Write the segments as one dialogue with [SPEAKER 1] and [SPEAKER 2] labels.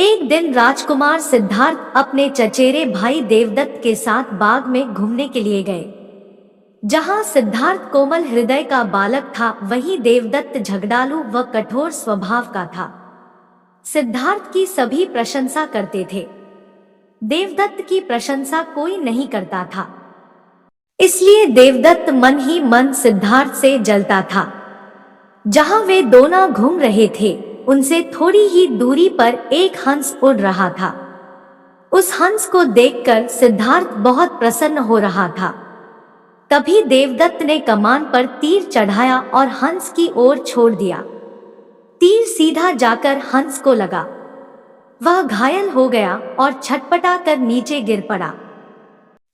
[SPEAKER 1] एक दिन राजकुमार सिद्धार्थ अपने चचेरे भाई देवदत्त के साथ बाग में घूमने के लिए गए। जहां सिद्धार्थ कोमल हृदय का बालक था, वहीं देवदत्त झगड़ालू व कठोर स्वभाव का था। सिद्धार्थ की सभी प्रशंसा करते थे। देवदत्त की प्रशंसा कोई नहीं करता था, इसलिए देवदत्त मन ही मन सिद्धार्थ से जलता था। जहां वे दोनों घूम रहे थे, उनसे थोड़ी ही दूरी पर एक हंस उड़ रहा था। उस हंस को देखकर सिद्धार्थ बहुत प्रसन्न हो रहा था। तभी देवदत्त ने कमान पर तीर चढ़ाया और हंस की ओर छोड़ दिया। तीर सीधा जाकर हंस को लगा। वह घायल हो गया और छटपटा कर नीचे गिर पड़ा।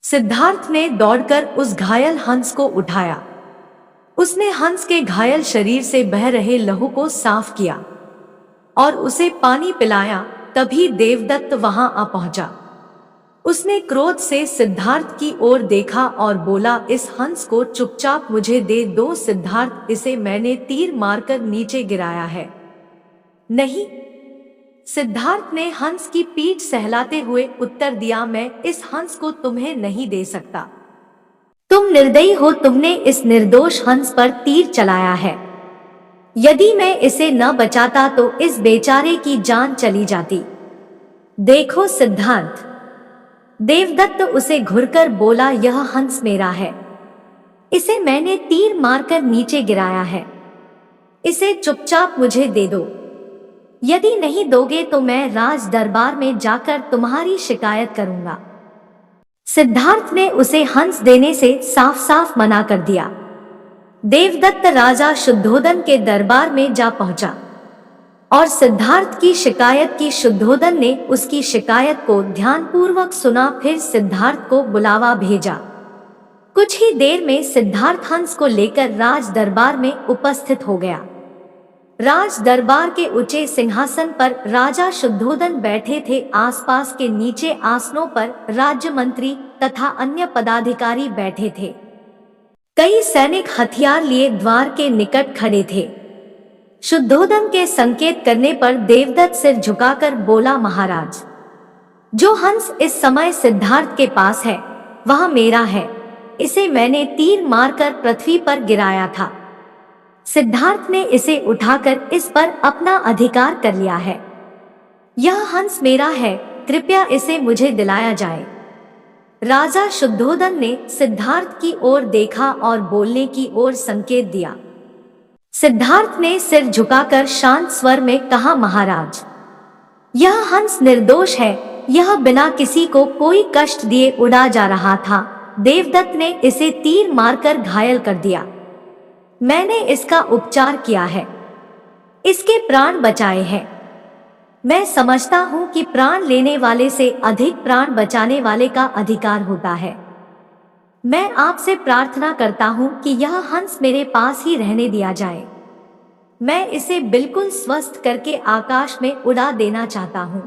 [SPEAKER 1] सिद्धार्थ ने दौड़कर उस घायल हंस को उठाया। उसने हंस के घायल शरीर से बह रहे लहू को साफ किया और उसे पानी पिलाया। तभी देवदत्त वहां आ पहुंचा। उसने क्रोध से सिद्धार्थ की ओर देखा और बोला, इस हंस को चुपचाप मुझे दे दो। सिद्धार्थ, इसे मैंने तीर मारकर नीचे गिराया है। नहीं, सिद्धार्थ ने हंस की पीठ सहलाते हुए उत्तर दिया, मैं इस हंस को तुम्हें नहीं दे सकता। तुम निर्दयी हो, तुमने इस निर्दोष हंस पर तीर चलाया है। यदि मैं इसे न बचाता तो इस बेचारे की जान चली जाती। देखो सिद्धार्थ, देवदत्त उसे घुरकर बोला, यह हंस मेरा है। इसे मैंने तीर मारकर नीचे गिराया है। इसे चुपचाप मुझे दे दो। यदि नहीं दोगे तो मैं राज दरबार में जाकर तुम्हारी शिकायत करूंगा। सिद्धार्थ ने उसे हंस देने से साफ साफ मना कर दिया। देवदत्त राजा शुद्धोदन के दरबार में जा पहुंचा और सिद्धार्थ की शिकायत की। शुद्धोदन ने उसकी शिकायत को ध्यानपूर्वक सुना, फिर सिद्धार्थ को बुलावा भेजा। कुछ ही देर में सिद्धार्थ हंस को लेकर राज दरबार में उपस्थित हो गया। राज दरबार के ऊंचे सिंहासन पर राजा शुद्धोदन बैठे थे। आसपास के नीचे आसनों पर राज्य मंत्री तथा अन्य पदाधिकारी बैठे थे। कई सैनिक हथियार लिए द्वार के निकट खड़े थे। शुद्धोदन के संकेत करने पर देवदत्त सिर झुकाकर बोला, महाराज, जो हंस इस समय सिद्धार्थ के पास है वह मेरा है। इसे मैंने तीर मारकर पृथ्वी पर गिराया था। सिद्धार्थ ने इसे उठाकर इस पर अपना अधिकार कर लिया है। यह हंस मेरा है, कृपया इसे मुझे दिलाया जाए। राजा शुद्धोदन ने सिद्धार्थ की ओर देखा और बोलने की ओर संकेत दिया। सिद्धार्थ ने सिर झुकाकर शांत स्वर में कहा, महाराज, यह हंस निर्दोष है। यह बिना किसी को कोई कष्ट दिए उड़ा जा रहा था। देवदत्त ने इसे तीर मारकर घायल कर दिया। मैंने इसका उपचार किया है, इसके प्राण बचाए हैं। मैं समझता हूं कि प्राण लेने वाले से अधिक प्राण बचाने वाले का अधिकार होता है। मैं आपसे प्रार्थना करता हूं कि यह हंस मेरे पास ही रहने दिया जाए। मैं इसे बिल्कुल स्वस्थ करके आकाश में उड़ा देना चाहता हूं।